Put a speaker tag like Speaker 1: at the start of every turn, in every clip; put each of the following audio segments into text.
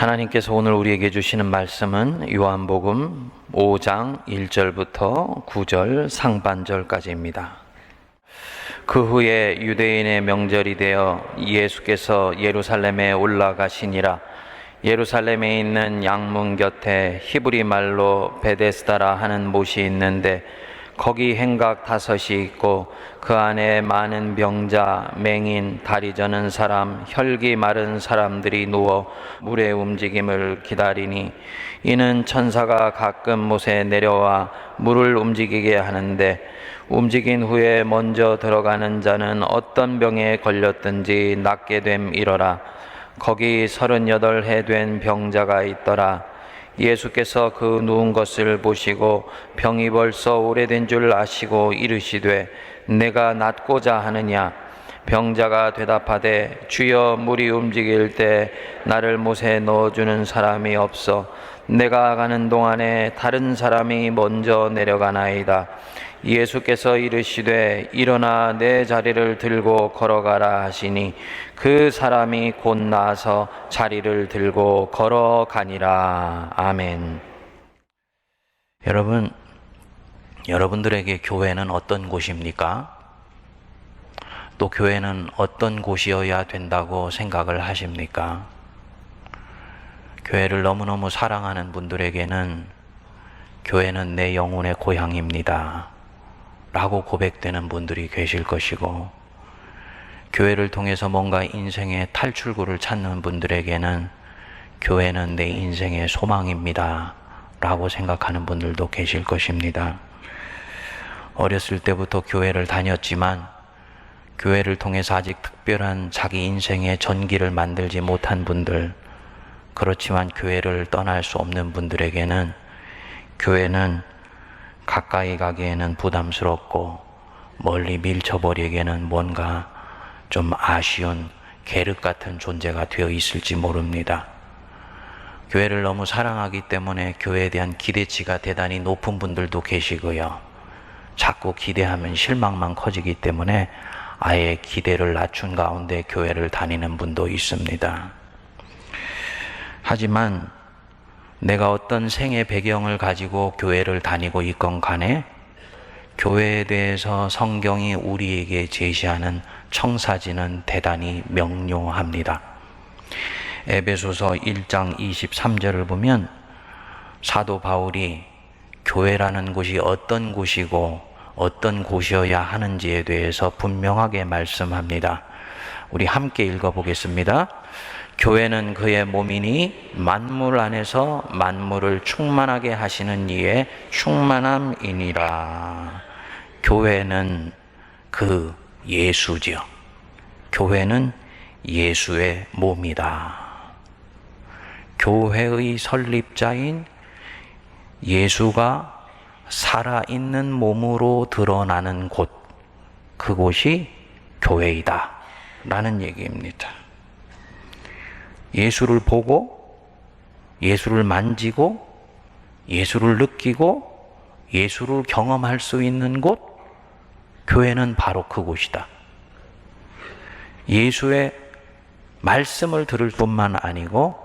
Speaker 1: 하나님께서 오늘 우리에게 주시는 말씀은 요한복음 5장 1절부터 9절 상반절까지입니다. 그 후에 유대인의 명절이 되어 예수께서 예루살렘에 올라가시니라. 예루살렘에 있는 양문 곁에 히브리 말로 베데스다라 하는 못이 있는데 거기 행각 5이 있고 그 안에 많은 병자, 맹인, 다리 저는 사람, 혈기 마른 사람들이 누워 물의 움직임을 기다리니 이는 천사가 가끔 못에 내려와 물을 움직이게 하는데 움직인 후에 먼저 들어가는 자는 어떤 병에 걸렸든지 낫게 됨이러라. 거기 38해 된 병자가 있더라. 예수께서 그 누운 것을 보시고 병이 벌써 오래된 줄 아시고 이르시되 내가 낫고자 하느냐. 병자가 대답하되 주여 물이 움직일 때 나를 못에 넣어주는 사람이 없어 내가 가는 동안에 다른 사람이 먼저 내려가나이다. 예수께서 이르시되 일어나 내 자리를 들고 걸어가라 하시니 그 사람이 곧 나아서 자리를 들고 걸어가니라. 아멘. 여러분들에게 교회는 어떤 곳입니까? 또 교회는 어떤 곳이어야 된다고 생각을 하십니까? 교회를 너무너무 사랑하는 분들에게는 교회는 내 영혼의 고향입니다 라고 고백되는 분들이 계실 것이고, 교회를 통해서 뭔가 인생의 탈출구를 찾는 분들에게는 교회는 내 인생의 소망입니다 라고 생각하는 분들도 계실 것입니다. 어렸을 때부터 교회를 다녔지만 교회를 통해서 아직 특별한 자기 인생의 전기를 만들지 못한 분들, 그렇지만 교회를 떠날 수 없는 분들에게는 교회는 가까이 가기에는 부담스럽고 멀리 밀쳐버리기에는 뭔가 좀 아쉬운 계륵 같은 존재가 되어 있을지 모릅니다. 교회를 너무 사랑하기 때문에 교회에 대한 기대치가 대단히 높은 분들도 계시고요. 자꾸 기대하면 실망만 커지기 때문에 아예 기대를 낮춘 가운데 교회를 다니는 분도 있습니다. 하지만 내가 어떤 생애 배경을 가지고 교회를 다니고 있건 간에 교회에 대해서 성경이 우리에게 제시하는 청사진은 대단히 명료합니다. 에베소서 1장 23절을 보면 사도 바울이 교회라는 곳이 어떤 곳이고 어떤 곳이어야 하는지에 대해서 분명하게 말씀합니다. 우리 함께 읽어보겠습니다. 교회는 그의 몸이니 만물 안에서 만물을 충만하게 하시는 이의 충만함이니라. 교회는 그 예수죠. 교회는 예수의 몸이다. 교회의 설립자인 예수가 살아있는 몸으로 드러나는 곳, 그곳이 교회이다 라는 얘기입니다. 예수를 보고 예수를 만지고 예수를 느끼고 예수를 경험할 수 있는 곳, 교회는 바로 그곳이다. 예수의 말씀을 들을 뿐만 아니고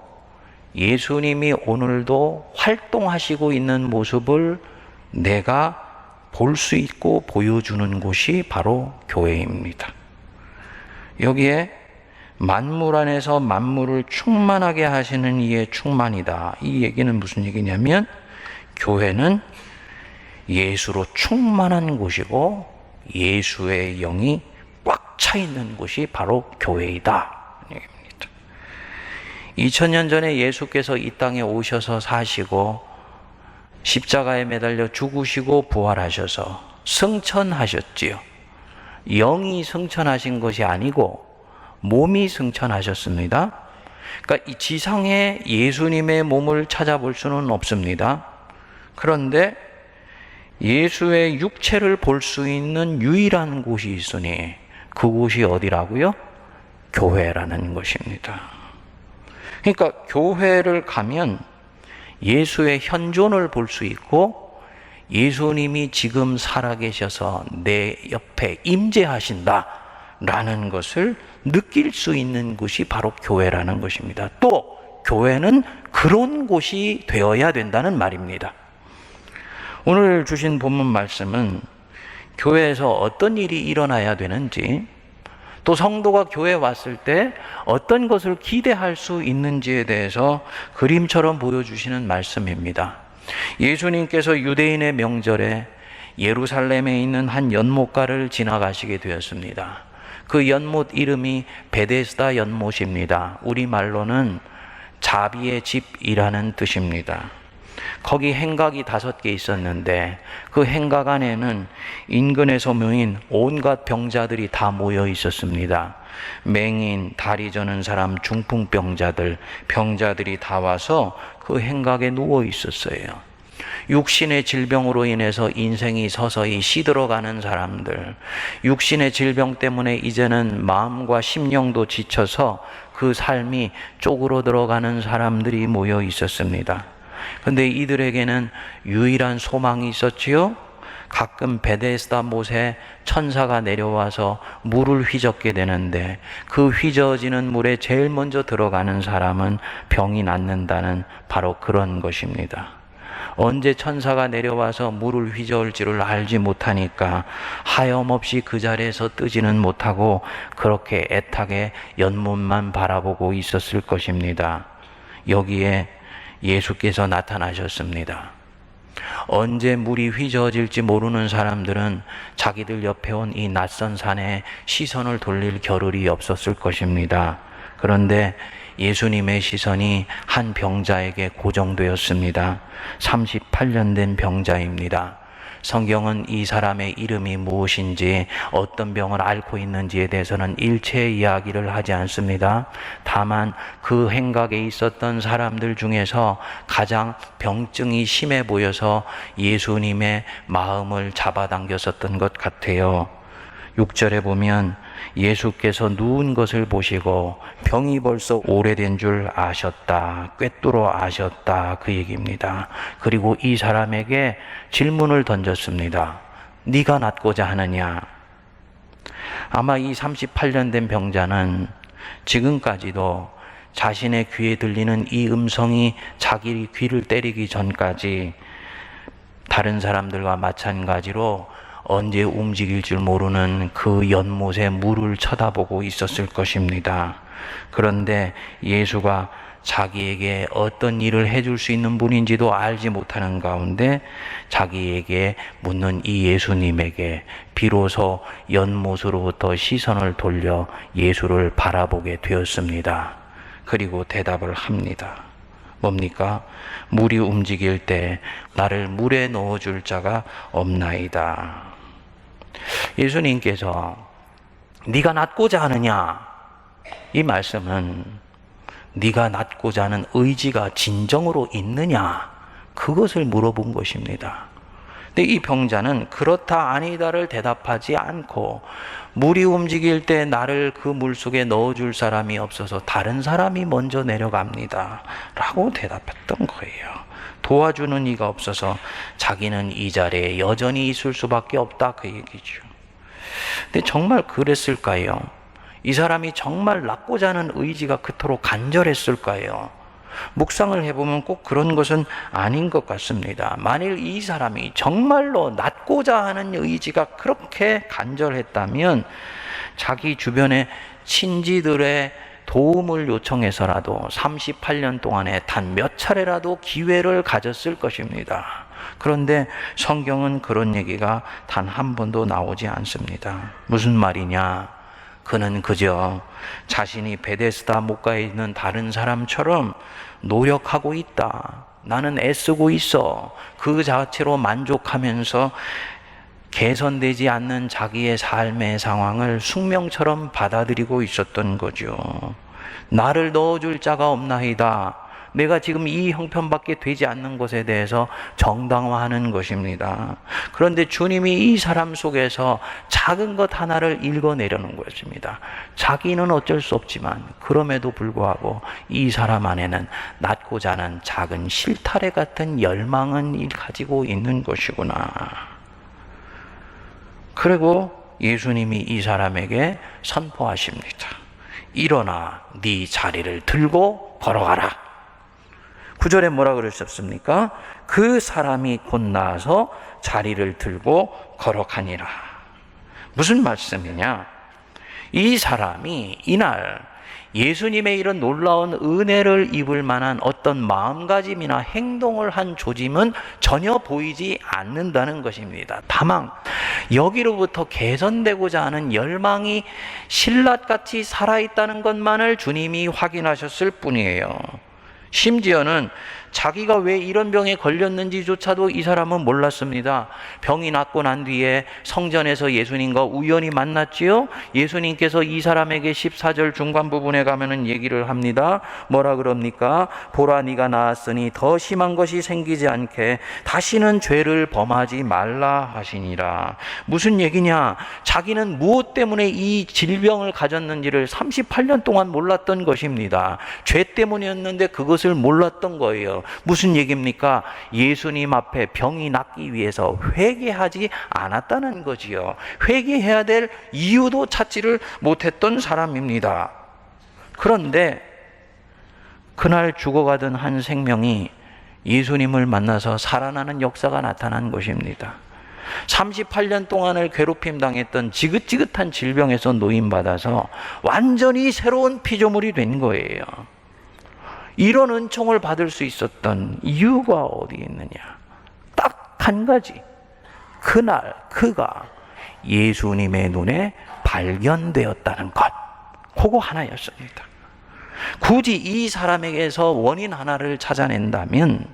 Speaker 1: 예수님이 오늘도 활동하시고 있는 모습을 내가 볼 수 있고 보여주는 곳이 바로 교회입니다. 여기에 만물 안에서 만물을 충만하게 하시는 이의 충만이다. 이 얘기는 무슨 얘기냐면 교회는 예수로 충만한 곳이고 예수의 영이 꽉 차 있는 곳이 바로 교회이다. 2000년 전에 예수께서 이 땅에 오셔서 사시고 십자가에 매달려 죽으시고 부활하셔서 승천하셨지요. 영이 승천하신 것이 아니고 몸이 승천하셨습니다. 그러니까 이 지상에 예수님의 몸을 찾아볼 수는 없습니다. 그런데 예수의 육체를 볼 수 있는 유일한 곳이 있으니 그곳이 어디라고요? 교회라는 것입니다. 그러니까 교회를 가면 예수의 현존을 볼 수 있고 예수님이 지금 살아계셔서 내 옆에 임재하신다 라는 것을 느낄 수 있는 곳이 바로 교회라는 것입니다. 또 교회는 그런 곳이 되어야 된다는 말입니다. 오늘 주신 본문 말씀은 교회에서 어떤 일이 일어나야 되는지, 또 성도가 교회에 왔을 때 어떤 것을 기대할 수 있는지에 대해서 그림처럼 보여주시는 말씀입니다. 예수님께서 유대인의 명절에 예루살렘에 있는 한 연못가를 지나가시게 되었습니다. 그 연못 이름이 베데스다 연못입니다. 우리말로는 자비의 집이라는 뜻입니다. 거기 행각이 5개 있었는데 그 행각 안에는 인근에서 모인 온갖 병자들이 다 모여 있었습니다. 맹인, 다리 저는 사람, 중풍병자들, 병자들이 다 와서 그 행각에 누워 있었어요. 육신의 질병으로 인해서 인생이 서서히 시들어가는 사람들, 육신의 질병 때문에 이제는 마음과 심령도 지쳐서 그 삶이 쪼그러들어가는 사람들이 모여 있었습니다. 그런데 이들에게는 유일한 소망이 있었지요. 가끔 베데스다 못에 천사가 내려와서 물을 휘젓게 되는데 그 휘저어지는 물에 제일 먼저 들어가는 사람은 병이 낫는다는 바로 그런 것입니다. 언제 천사가 내려와서 물을 휘저을지를 알지 못하니까 하염없이 그 자리에서 뜨지는 못하고 그렇게 애타게 연못만 바라보고 있었을 것입니다. 여기에 예수께서 나타나셨습니다. 언제 물이 휘저어질지 모르는 사람들은 자기들 옆에 온 이 낯선 산에 시선을 돌릴 겨를이 없었을 것입니다. 그런데 예수님의 시선이 한 병자에게 고정되었습니다. 38년 된 병자입니다. 성경은 이 사람의 이름이 무엇인지, 어떤 병을 앓고 있는지에 대해서는 일체 이야기를 하지 않습니다. 다만 그 행각에 있었던 사람들 중에서 가장 병증이 심해 보여서 예수님의 마음을 잡아당겼었던 것 같아요. 6절에 보면 예수께서 누운 것을 보시고 병이 벌써 오래된 줄 아셨다, 꿰뚫어 아셨다, 그 얘기입니다. 그리고 이 사람에게 질문을 던졌습니다. 네가 낫고자 하느냐? 아마 이 38년 된 병자는 지금까지도 자신의 귀에 들리는 이 음성이 자기 귀를 때리기 전까지 다른 사람들과 마찬가지로 언제 움직일 줄 모르는 그 연못에 물을 쳐다보고 있었을 것입니다. 그런데 예수가 자기에게 어떤 일을 해줄 수 있는 분인지도 알지 못하는 가운데 자기에게 묻는 이 예수님에게 비로소 연못으로부터 시선을 돌려 예수를 바라보게 되었습니다. 그리고 대답을 합니다. 뭡니까? 물이 움직일 때 나를 물에 넣어줄 자가 없나이다. 예수님께서 네가 낫고자 하느냐? 이 말씀은 네가 낫고자 하는 의지가 진정으로 있느냐? 그것을 물어본 것입니다. 근데 이 병자는 그렇다 아니다를 대답하지 않고 물이 움직일 때 나를 그 물속에 넣어줄 사람이 없어서 다른 사람이 먼저 내려갑니다 라고 대답했던 거예요. 도와주는 이가 없어서 자기는 이 자리에 여전히 있을 수밖에 없다, 그 얘기죠. 근데 정말 그랬을까요? 이 사람이 정말 낫고자 하는 의지가 그토록 간절했을까요? 묵상을 해보면 꼭 그런 것은 아닌 것 같습니다. 만일 이 사람이 정말로 낫고자 하는 의지가 그렇게 간절했다면 자기 주변의 친지들의 도움을 요청해서라도 38년 동안에 단 몇 차례라도 기회를 가졌을 것입니다. 그런데 성경은 그런 얘기가 단 한 번도 나오지 않습니다. 무슨 말이냐? 그는 그저 자신이 베데스다 못가에 있는 다른 사람처럼 노력하고 있다, 나는 애쓰고 있어, 그 자체로 만족하면서 개선되지 않는 자기의 삶의 상황을 숙명처럼 받아들이고 있었던 거죠. 나를 넣어줄 자가 없나이다, 내가 지금 이 형편밖에 되지 않는 것에 대해서 정당화하는 것입니다. 그런데 주님이 이 사람 속에서 작은 것 하나를 읽어내려는 것입니다. 자기는 어쩔 수 없지만 그럼에도 불구하고 이 사람 안에는 낫고자 하는 작은 실타래 같은 열망은 가지고 있는 것이구나. 그리고 예수님이 이 사람에게 선포하십니다. 일어나 네 자리를 들고 걸어가라. 9절에 뭐라 그러셨습니까? 그 사람이 곧 나아서 자리를 들고 걸어가니라. 무슨 말씀이냐? 이 사람이 이날 예수님의 이런 놀라운 은혜를 입을 만한 어떤 마음가짐이나 행동을 한 조짐은 전혀 보이지 않는다는 것입니다. 다만 여기로부터 개선되고자 하는 열망이 신라같이 살아있다는 것만을 주님이 확인하셨을 뿐이에요. 심지어는 자기가 왜 이런 병에 걸렸는지조차도 이 사람은 몰랐습니다. 병이 낫고 난 뒤에 성전에서 예수님과 우연히 만났지요. 예수님께서 이 사람에게 14절 중간 부분에 가면은 얘기를 합니다. 뭐라 그럽니까? 보라, 네가 나았으니 더 심한 것이 생기지 않게 다시는 죄를 범하지 말라 하시니라. 무슨 얘기냐? 자기는 무엇 때문에 이 질병을 가졌는지를 38년 동안 몰랐던 것입니다. 죄 때문이었는데 그것을 몰랐던 거예요. 무슨 얘기입니까? 예수님 앞에 병이 낫기 위해서 회개하지 않았다는 거지요. 회개해야 될 이유도 찾지를 못했던 사람입니다. 그런데 그날 죽어가던 한 생명이 예수님을 만나서 살아나는 역사가 나타난 것입니다. 38년 동안을 괴롭힘 당했던 지긋지긋한 질병에서 노임받아서 완전히 새로운 피조물이 된 거예요. 이런 은총을 받을 수 있었던 이유가 어디 있느냐? 딱 한 가지. 그날 그가 예수님의 눈에 발견되었다는 것. 그거 하나였습니다. 굳이 이 사람에게서 원인 하나를 찾아낸다면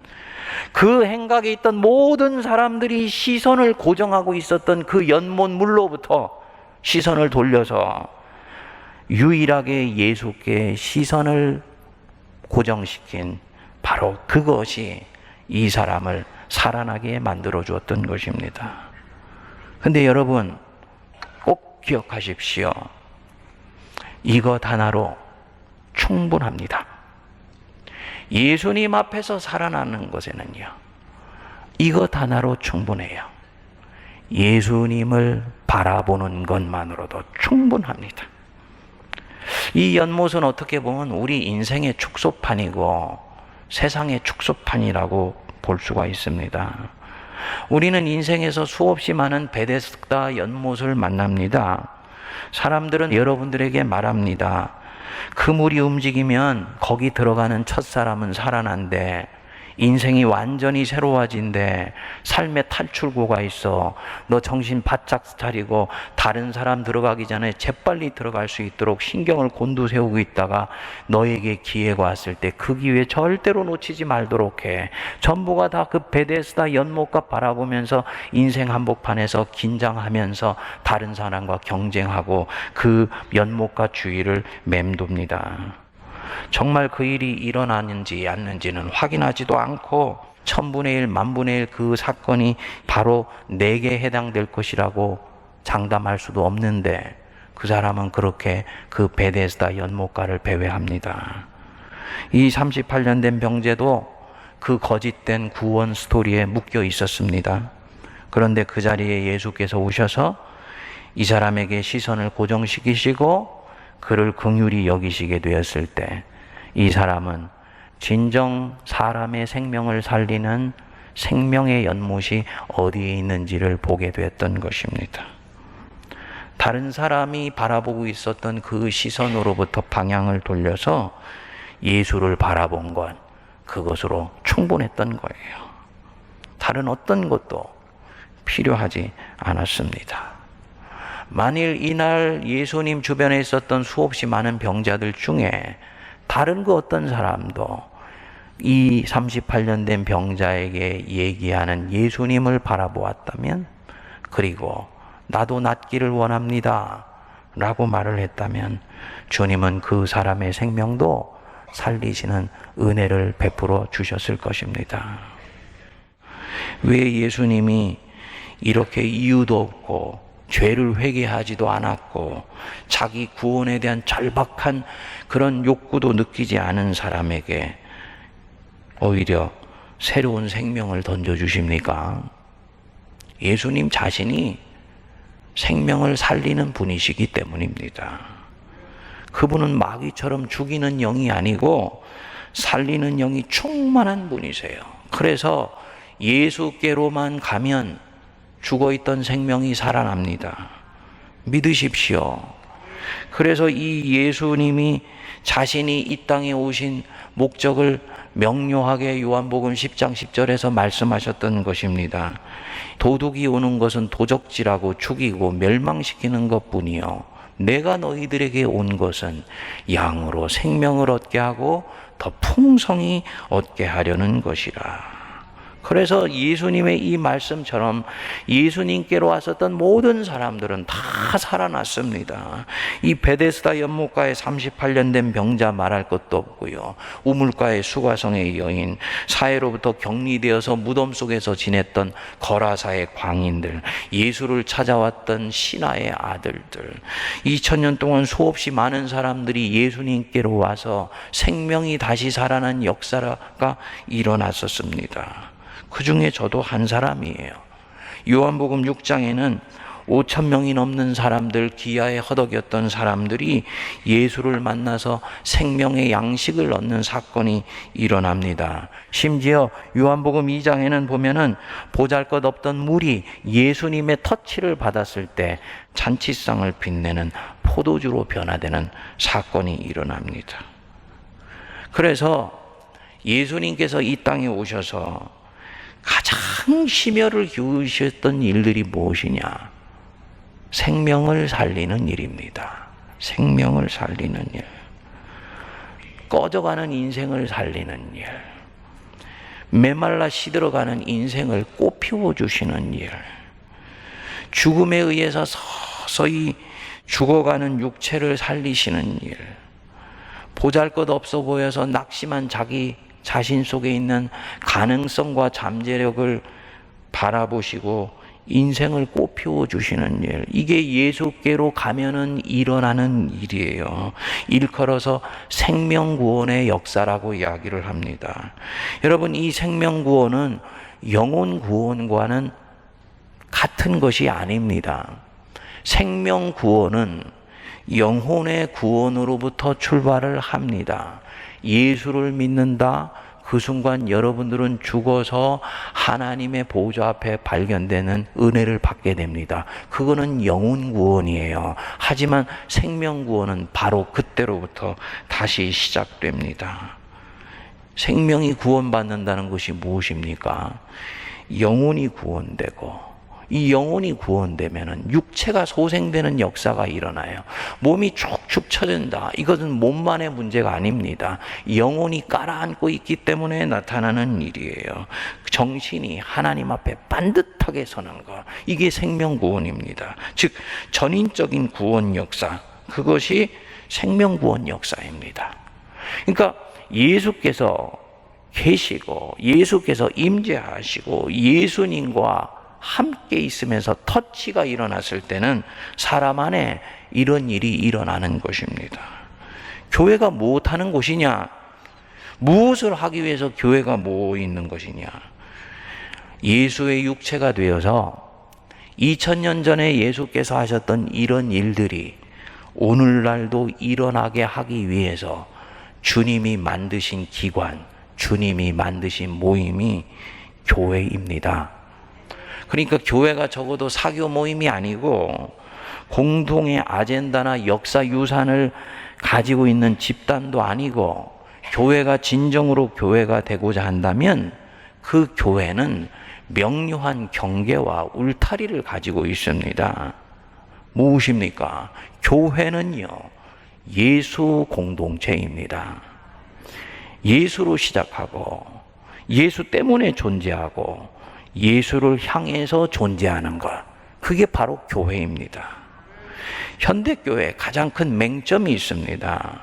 Speaker 1: 그 행각에 있던 모든 사람들이 시선을 고정하고 있었던 그 연못물로부터 시선을 돌려서 유일하게 예수께 시선을 고정시킨 바로 그것이 이 사람을 살아나게 만들어 주었던 것입니다. 근데 여러분 꼭 기억하십시오. 이것 하나로 충분합니다. 예수님 앞에서 살아나는 것에는요, 이것 하나로 충분해요. 예수님을 바라보는 것만으로도 충분합니다. 이 연못은 어떻게 보면 우리 인생의 축소판이고 세상의 축소판이라고 볼 수가 있습니다. 우리는 인생에서 수없이 많은 베데스다 연못을 만납니다. 사람들은 여러분들에게 말합니다. 그 물이 움직이면 거기 들어가는 첫사람은 살아난대. 인생이 완전히 새로워진대. 삶의 탈출구가 있어. 너 정신 바짝 차리고 다른 사람 들어가기 전에 재빨리 들어갈 수 있도록 신경을 곤두세우고 있다가 너에게 기회가 왔을 때 그 기회 절대로 놓치지 말도록 해. 전부가 다 그 베데스다 연못가 바라보면서 인생 한복판에서 긴장하면서 다른 사람과 경쟁하고 그 연못가 주위를 맴돕니다. 정말 그 일이 일어나는지 않는지는 확인하지도 않고 1000분의 1, 10,000분의 1 그 사건이 바로 내게 해당될 것이라고 장담할 수도 없는데 그 사람은 그렇게 그 베데스다 연못가를 배회합니다. 이 38년 된 병제도 그 거짓된 구원 스토리에 묶여 있었습니다. 그런데 그 자리에 예수께서 오셔서 이 사람에게 시선을 고정시키시고 그를 긍휼히 여기시게 되었을 때 이 사람은 진정 사람의 생명을 살리는 생명의 연못이 어디에 있는지를 보게 되었던 것입니다. 다른 사람이 바라보고 있었던 그 시선으로부터 방향을 돌려서 예수를 바라본 것, 그것으로 충분했던 거예요. 다른 어떤 것도 필요하지 않았습니다. 만일 이날 예수님 주변에 있었던 수없이 많은 병자들 중에 다른 그 어떤 사람도 이 38년 된 병자에게 얘기하는 예수님을 바라보았다면, 그리고 나도 낫기를 원합니다 라고 말을 했다면 주님은 그 사람의 생명도 살리시는 은혜를 베풀어 주셨을 것입니다. 왜 예수님이 이렇게 이유도 없고 죄를 회개하지도 않았고 자기 구원에 대한 절박한 그런 욕구도 느끼지 않은 사람에게 오히려 새로운 생명을 던져주십니까? 예수님 자신이 생명을 살리는 분이시기 때문입니다. 그분은 마귀처럼 죽이는 영이 아니고 살리는 영이 충만한 분이세요. 그래서 예수께로만 가면 죽어있던 생명이 살아납니다. 믿으십시오. 그래서 이 예수님이 자신이 이 땅에 오신 목적을 명료하게 요한복음 10장 10절에서 말씀하셨던 것입니다. 도둑이 오는 것은 도적질하고 죽이고 멸망시키는 것뿐이요, 내가 너희들에게 온 것은 양으로 생명을 얻게 하고 더 풍성히 얻게 하려는 것이라. 그래서 예수님의 이 말씀처럼 예수님께로 왔었던 모든 사람들은 다 살아났습니다. 이 베데스다 연못가에 38년 된 병자 말할 것도 없고요, 우물가의 수가성의 여인, 사해로부터 격리되어서 무덤 속에서 지냈던 거라사의 광인들, 예수를 찾아왔던 신하의 아들들, 2000년 동안 수없이 많은 사람들이 예수님께로 와서 생명이 다시 살아난 역사가 일어났었습니다. 그 중에 저도 한 사람이에요. 요한복음 6장에는 5,000명이 넘는 사람들, 기아에 허덕였던 사람들이 예수를 만나서 생명의 양식을 얻는 사건이 일어납니다. 심지어 요한복음 2장에는 보면은 보잘것없던 물이 예수님의 터치를 받았을 때 잔치상을 빛내는 포도주로 변화되는 사건이 일어납니다. 그래서 예수님께서 이 땅에 오셔서 가장 심혈을 기울이셨던 일들이 무엇이냐? 생명을 살리는 일입니다. 생명을 살리는 일. 꺼져가는 인생을 살리는 일. 메말라 시들어가는 인생을 꽃피워 주시는 일. 죽음에 의해서 서서히 죽어가는 육체를 살리시는 일. 보잘것없어 보여서 낙심한 자기 자신 속에 있는 가능성과 잠재력을 바라보시고 인생을 꽃피워 주시는 일, 이게 예수께로 가면은 일어나는 일이에요. 일컬어서 생명구원의 역사라고 이야기를 합니다. 여러분, 이 생명구원은 영혼구원과는 같은 것이 아닙니다. 생명구원은 영혼의 구원으로부터 출발을 합니다. 예수를 믿는다, 그 순간 여러분들은 죽어서 하나님의 보좌 앞에 발견되는 은혜를 받게 됩니다. 그거는 영혼 구원이에요. 하지만 생명 구원은 바로 그때로부터 다시 시작됩니다. 생명이 구원받는다는 것이 무엇입니까? 영혼이 구원되고, 이 영혼이 구원되면은 육체가 소생되는 역사가 일어나요. 몸이 축축 처진다. 이것은 몸만의 문제가 아닙니다. 영혼이 깔아앉고 있기 때문에 나타나는 일이에요. 정신이 하나님 앞에 반듯하게 서는 것, 이게 생명 구원입니다. 즉 전인적인 구원 역사, 그것이 생명 구원 역사입니다. 그러니까 예수께서 계시고 예수께서 임재하시고 예수님과 함께 있으면서 터치가 일어났을 때는 사람 안에 이런 일이 일어나는 것입니다. 교회가 무엇하는 곳이냐? 무엇을 하기 위해서 교회가 모여 있는 것이냐? 예수의 육체가 되어서 2000년 전에 예수께서 하셨던 이런 일들이 오늘날도 일어나게 하기 위해서 주님이 만드신 기관, 주님이 만드신 모임이 교회입니다. 그러니까 교회가 적어도 사교 모임이 아니고 공동의 아젠다나 역사 유산을 가지고 있는 집단도 아니고, 교회가 진정으로 교회가 되고자 한다면 그 교회는 명료한 경계와 울타리를 가지고 있습니다. 무엇입니까? 교회는요, 예수 공동체입니다. 예수로 시작하고 예수 때문에 존재하고 예수를 향해서 존재하는 것, 그게 바로 교회입니다. 현대교회의 가장 큰 맹점이 있습니다.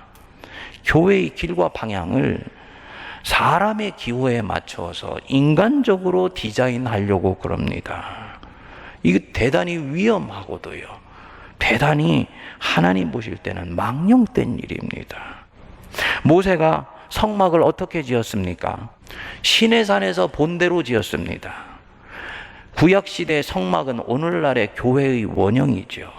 Speaker 1: 교회의 길과 방향을 사람의 기호에 맞춰서 인간적으로 디자인하려고 그럽니다. 이게 대단히 위험하고도요, 대단히 하나님 보실 때는 망령된 일입니다. 모세가 성막을 어떻게 지었습니까? 시내산에서 본대로 지었습니다. 구약시대의 성막은 오늘날의 교회의 원형이죠.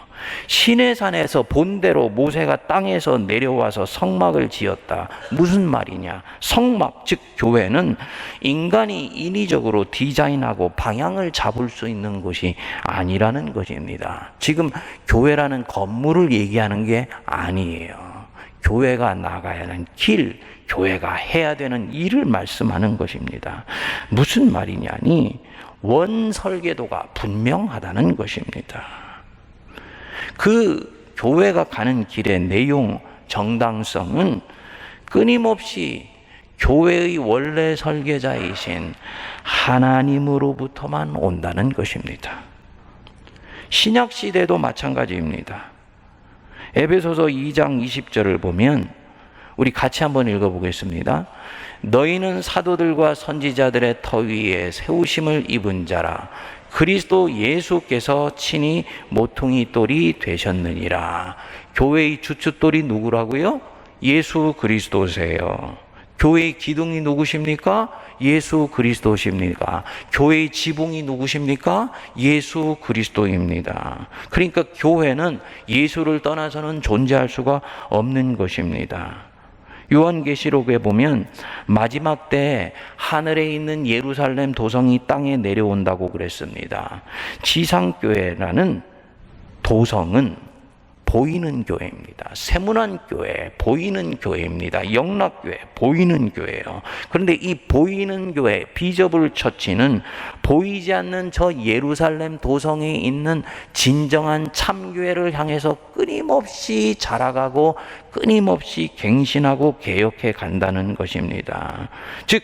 Speaker 1: 시내산에서 본대로 모세가 땅에서 내려와서 성막을 지었다. 무슨 말이냐? 성막, 즉 교회는 인간이 인위적으로 디자인하고 방향을 잡을 수 있는 것이 아니라는 것입니다. 지금 교회라는 건물을 얘기하는 게 아니에요. 교회가 나가야 하는 길, 교회가 해야 되는 일을 말씀하는 것입니다. 무슨 말이냐니 원 설계도가 분명하다는 것입니다. 그 교회가 가는 길의 내용, 정당성은 끊임없이 교회의 원래 설계자이신 하나님으로부터만 온다는 것입니다. 신약 시대도 마찬가지입니다. 에베소서 2장 20절을 보면 우리 같이 한번 읽어보겠습니다. 너희는 사도들과 선지자들의 터 위에 세우심을 입은 자라. 그리스도 예수께서 친히 모퉁이 돌이 되셨느니라. 교회의 주춧돌이 누구라고요? 예수 그리스도세요. 교회의 기둥이 누구십니까? 예수 그리스도십니까? 교회의 지붕이 누구십니까? 예수 그리스도입니다. 그러니까 교회는 예수를 떠나서는 존재할 수가 없는 것입니다. 요한계시록에 보면 마지막 때에 하늘에 있는 예루살렘 도성이 땅에 내려온다고 그랬습니다. 지상교회라는 도성은 보이는 교회입니다. 세문안 교회, 보이는 교회입니다. 영락교회, 보이는 교회예요. 그런데 이 보이는 교회, 비저블 처치는 보이지 않는 저 예루살렘 도성에 있는 진정한 참교회를 향해서 끊임없이 자라가고 끊임없이 갱신하고 개혁해 간다는 것입니다. 즉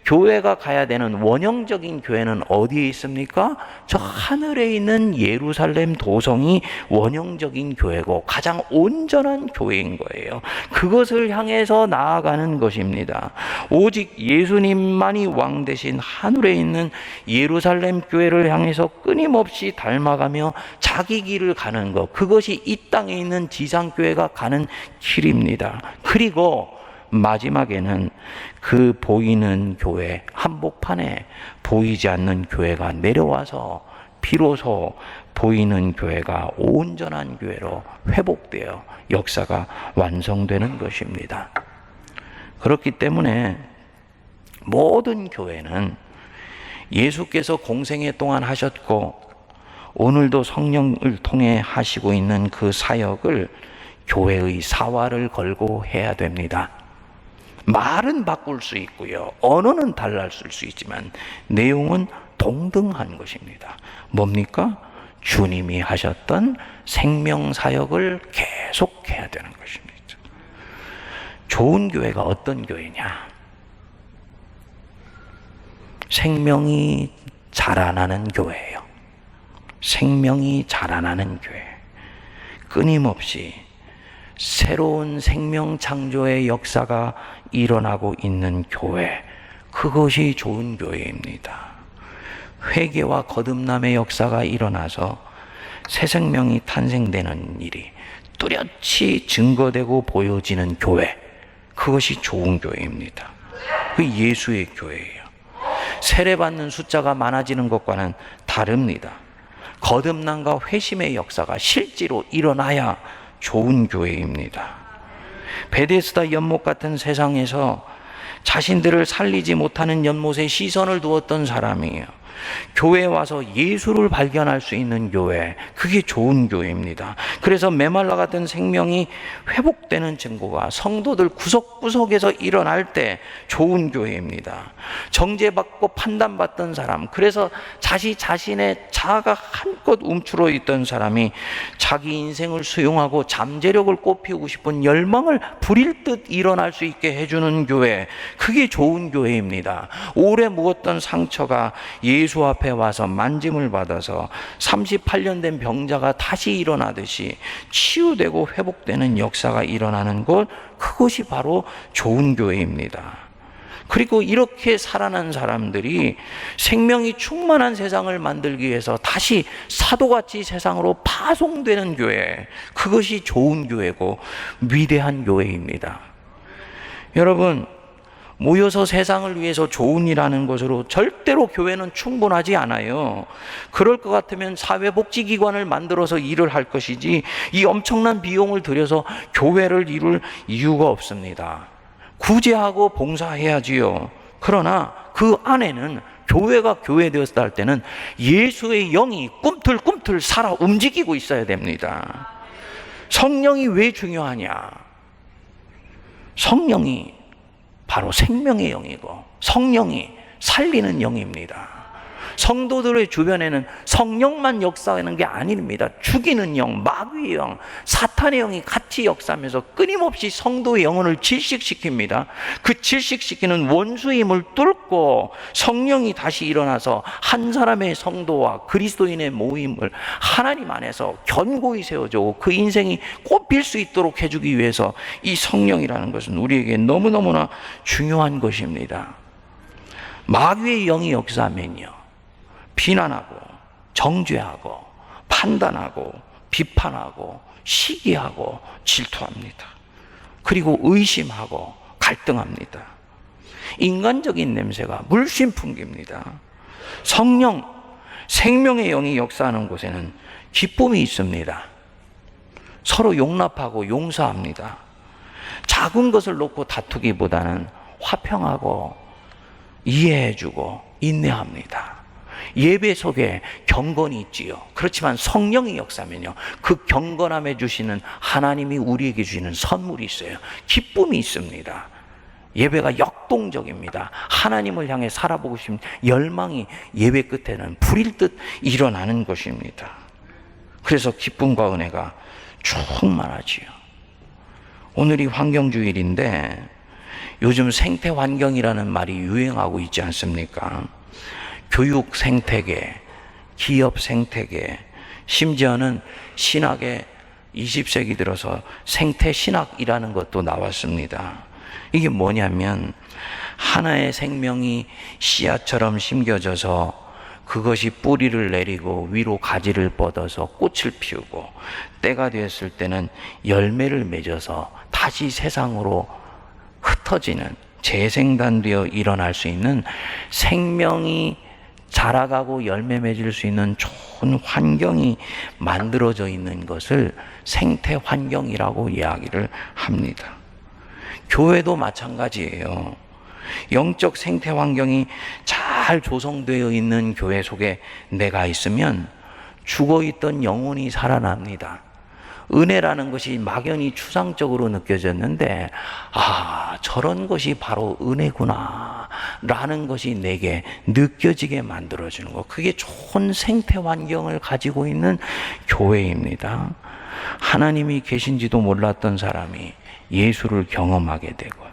Speaker 1: 교회가 가야 되는 원형적인 교회는 어디에 있습니까? 저 하늘에 있는 예루살렘 도성이 원형적인 교회고 가장 온전한 교회인 거예요. 그것을 향해서 나아가는 것입니다. 오직 예수님만이 왕 되신 하늘에 있는 예루살렘 교회를 향해서 끊임없이 닮아가며 자기 길을 가는 것, 그것이 이 땅에 있는 지상교회가 가는 길입니다. 그리고 마지막에는 그 보이는 교회 한복판에 보이지 않는 교회가 내려와서 비로소 보이는 교회가 온전한 교회로 회복되어 역사가 완성되는 것입니다. 그렇기 때문에 모든 교회는 예수께서 공생애 동안 하셨고 오늘도 성령을 통해 하시고 있는 그 사역을 교회의 사활을 걸고 해야 됩니다. 말은 바꿀 수 있고요. 언어는 달라질 수 있지만 내용은 동등한 것입니다. 뭡니까? 주님이 하셨던 생명사역을 계속해야 되는 것입니다. 좋은 교회가 어떤 교회냐? 생명이 자라나는 교회예요. 생명이 자라나는 교회. 끊임없이 새로운 생명 창조의 역사가 일어나고 있는 교회, 그것이 좋은 교회입니다. 회개와 거듭남의 역사가 일어나서 새 생명이 탄생되는 일이 뚜렷이 증거되고 보여지는 교회, 그것이 좋은 교회입니다. 그 예수의 교회예요. 세례받는 숫자가 많아지는 것과는 다릅니다. 거듭남과 회심의 역사가 실제로 일어나야 좋은 교회입니다. 베데스다 연못 같은 세상에서 자신들을 살리지 못하는 연못에 시선을 두었던 사람이에요. 교회에 와서 예수를 발견할 수 있는 교회, 그게 좋은 교회입니다. 그래서 메말라 같은 생명이 회복되는 증거가 성도들 구석구석에서 일어날 때 좋은 교회입니다. 정죄받고 판단받던 사람, 그래서 자신의 자아가 한껏 움츠러 있던 사람이 자기 인생을 수용하고 잠재력을 꽃피우고 싶은 열망을 부릴 듯 일어날 수 있게 해주는 교회, 그게 좋은 교회입니다. 오래 묵었던 상처가 예수 앞에 와서 만짐을 받아서 38년 된 병자가 다시 일어나듯이 치유되고 회복되는 역사가 일어나는 것, 그것이 바로 좋은 교회입니다. 그리고 이렇게 살아난 사람들이 생명이 충만한 세상을 만들기 위해서 다시 사도같이 세상으로 파송되는 교회, 그것이 좋은 교회고 위대한 교회입니다. 여러분, 모여서 세상을 위해서 좋은 일 하는 것으로 절대로 교회는 충분하지 않아요. 그럴 것 같으면 사회복지기관을 만들어서 일을 할 것이지 이 엄청난 비용을 들여서 교회를 이룰 이유가 없습니다. 구제하고 봉사해야지요. 그러나 그 안에는 교회가 교회되었다 할 때는 예수의 영이 꿈틀꿈틀 살아 움직이고 있어야 됩니다. 성령이 왜 중요하냐? 성령이 바로 생명의 영이고 성령이 살리는 영입니다. 성도들의 주변에는 성령만 역사하는 게 아닙니다. 죽이는 영, 마귀의 영, 사탄의 영이 같이 역사하면서 끊임없이 성도의 영혼을 질식시킵니다. 그 질식시키는 원수의 힘을 뚫고 성령이 다시 일어나서 한 사람의 성도와 그리스도인의 모임을 하나님 안에서 견고히 세워주고 그 인생이 꽃필 수 있도록 해주기 위해서 이 성령이라는 것은 우리에게 너무너무나 중요한 것입니다. 마귀의 영이 역사하면요, 비난하고 정죄하고 판단하고 비판하고 시기하고 질투합니다. 그리고 의심하고 갈등합니다. 인간적인 냄새가 물씬 풍깁니다. 성령, 생명의 영이 역사하는 곳에는 기쁨이 있습니다. 서로 용납하고 용서합니다. 작은 것을 놓고 다투기보다는 화평하고 이해해주고 인내합니다. 예배 속에 경건이 있지요. 그렇지만 성령의 역사면요, 그 경건함에 주시는 하나님이 우리에게 주시는 선물이 있어요. 기쁨이 있습니다. 예배가 역동적입니다. 하나님을 향해 살아보고 싶은 열망이 예배 끝에는 불일 듯 일어나는 것입니다. 그래서 기쁨과 은혜가 충만하지요. 오늘이 환경주일인데 요즘 생태 환경이라는 말이 유행하고 있지 않습니까? 교육 생태계, 기업 생태계, 심지어는 신학에 20세기 들어서 생태 신학이라는 것도 나왔습니다. 이게 뭐냐면 하나의 생명이 씨앗처럼 심겨져서 그것이 뿌리를 내리고 위로 가지를 뻗어서 꽃을 피우고 때가 되었을 때는 열매를 맺어서 다시 세상으로 흩어지는, 재생단되어 일어날 수 있는, 생명이 자라가고 열매 맺을 수 있는 좋은 환경이 만들어져 있는 것을 생태 환경이라고 이야기를 합니다. 교회도 마찬가지예요. 영적 생태 환경이 잘 조성되어 있는 교회 속에 내가 있으면 죽어있던 영혼이 살아납니다. 은혜라는 것이 막연히 추상적으로 느껴졌는데, 아, 저런 것이 바로 은혜구나 라는 것이 내게 느껴지게 만들어주는 것, 그게 좋은 생태 환경을 가지고 있는 교회입니다. 하나님이 계신지도 몰랐던 사람이 예수를 경험하게 되고,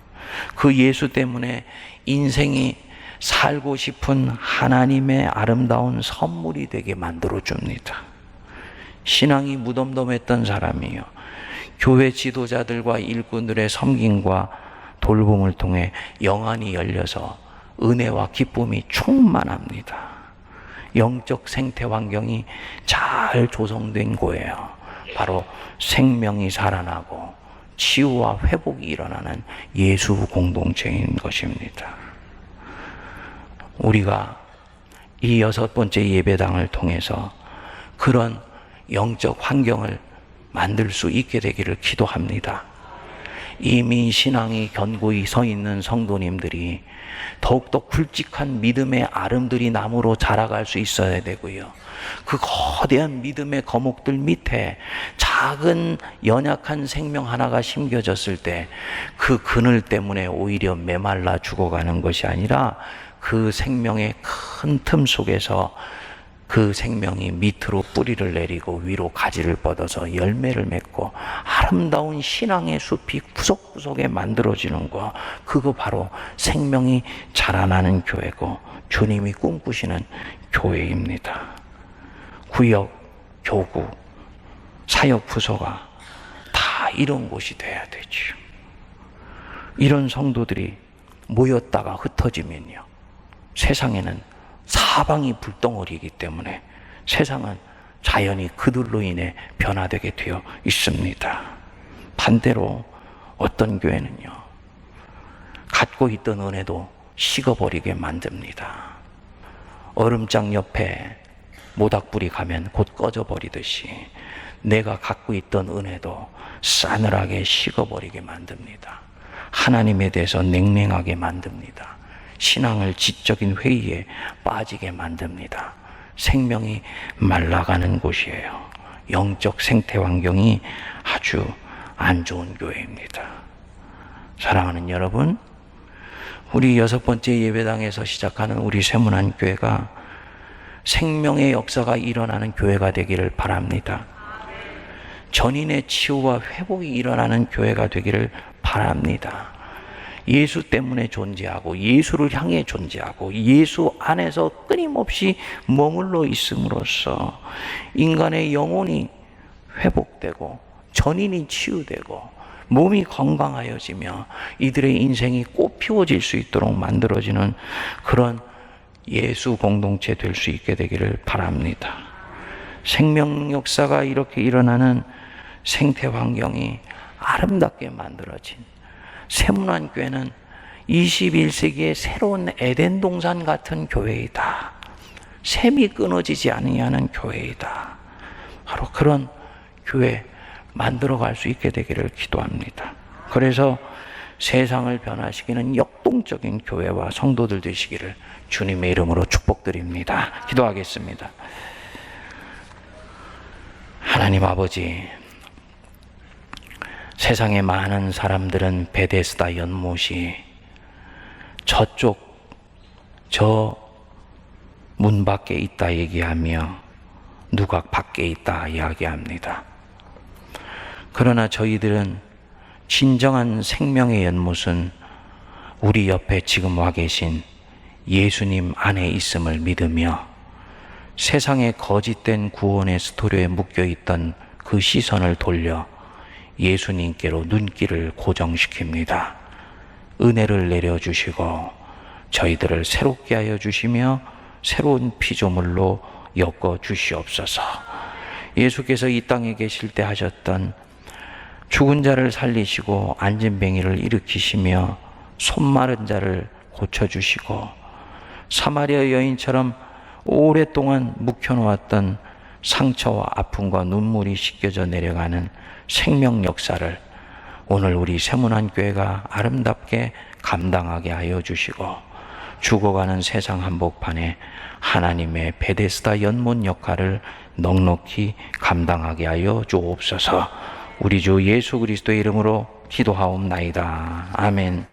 Speaker 1: 그 예수 때문에 인생이 살고 싶은 하나님의 아름다운 선물이 되게 만들어줍니다. 신앙이 무덤덤했던 사람이요, 교회 지도자들과 일꾼들의 섬김과 돌봄을 통해 영안이 열려서 은혜와 기쁨이 충만합니다. 영적 생태 환경이 잘 조성된 거예요. 바로 생명이 살아나고 치유와 회복이 일어나는 예수 공동체인 것입니다. 우리가 이 6번째 예배당을 통해서 그런 영적 환경을 만들 수 있게 되기를 기도합니다. 이미 신앙이 견고히 서 있는 성도님들이 더욱더 굵직한 믿음의 아름드리 나무로 자라갈 수 있어야 되고요, 그 거대한 믿음의 거목들 밑에 작은 연약한 생명 하나가 심겨졌을 때 그 그늘 때문에 오히려 메말라 죽어가는 것이 아니라 그 생명의 큰 틈 속에서 그 생명이 밑으로 뿌리를 내리고 위로 가지를 뻗어서 열매를 맺고 아름다운 신앙의 숲이 구석구석에 만들어지는 것, 그거 바로 생명이 자라나는 교회고 주님이 꿈꾸시는 교회입니다. 구역, 교구, 사역 부서가 다 이런 곳이 돼야 되죠. 이런 성도들이 모였다가 흩어지면요, 세상에는 사방이 불덩어리이기 때문에 세상은 자연히 그들로 인해 변화되게 되어 있습니다. 반대로 어떤 교회는요, 갖고 있던 은혜도 식어버리게 만듭니다. 얼음장 옆에 모닥불이 가면 곧 꺼져버리듯이 내가 갖고 있던 은혜도 싸늘하게 식어버리게 만듭니다. 하나님에 대해서 냉랭하게 만듭니다. 신앙을 지적인 회의에 빠지게 만듭니다. 생명이 말라가는 곳이에요. 영적 생태 환경이 아주 안 좋은 교회입니다. 사랑하는 여러분, 우리 6번째 예배당에서 시작하는 우리 세문안 교회가 생명의 역사가 일어나는 교회가 되기를 바랍니다. 전인의 치유와 회복이 일어나는 교회가 되기를 바랍니다. 예수 때문에 존재하고 예수를 향해 존재하고 예수 안에서 끊임없이 머물러 있음으로써 인간의 영혼이 회복되고 전인이 치유되고 몸이 건강하여지며 이들의 인생이 꽃피워질 수 있도록 만들어지는 그런 예수 공동체 될 수 있게 되기를 바랍니다. 생명 역사가 이렇게 일어나는 생태 환경이 아름답게 만들어진 세문안 교회는 21세기의 새로운 에덴 동산 같은 교회이다. 샘이 끊어지지 아니하는 교회이다. 바로 그런 교회 만들어갈 수 있게 되기를 기도합니다. 그래서 세상을 변화시키는 역동적인 교회와 성도들 되시기를 주님의 이름으로 축복드립니다. 기도하겠습니다. 하나님 아버지, 세상의 많은 사람들은 베데스다 연못이 저쪽 저 문 밖에 있다 얘기하며 누각 밖에 있다 이야기합니다. 그러나 저희들은 진정한 생명의 연못은 우리 옆에 지금 와 계신 예수님 안에 있음을 믿으며 세상의 거짓된 구원의 스토리에 묶여있던 그 시선을 돌려 예수님께로 눈길을 고정시킵니다. 은혜를 내려주시고 저희들을 새롭게 하여 주시며 새로운 피조물로 엮어 주시옵소서. 예수께서 이 땅에 계실 때 하셨던 죽은 자를 살리시고 안진뱅이를 일으키시며 손 마른 자를 고쳐주시고 사마리아 여인처럼 오랫동안 묵혀놓았던 상처와 아픔과 눈물이 씻겨져 내려가는 생명 역사를 오늘 우리 세문안 교회가 아름답게 감당하게 하여 주시고 죽어가는 세상 한복판에 하나님의 베데스다 연못 역할을 넉넉히 감당하게 하여 주옵소서. 우리 주 예수 그리스도의 이름으로 기도하옵나이다. 아멘.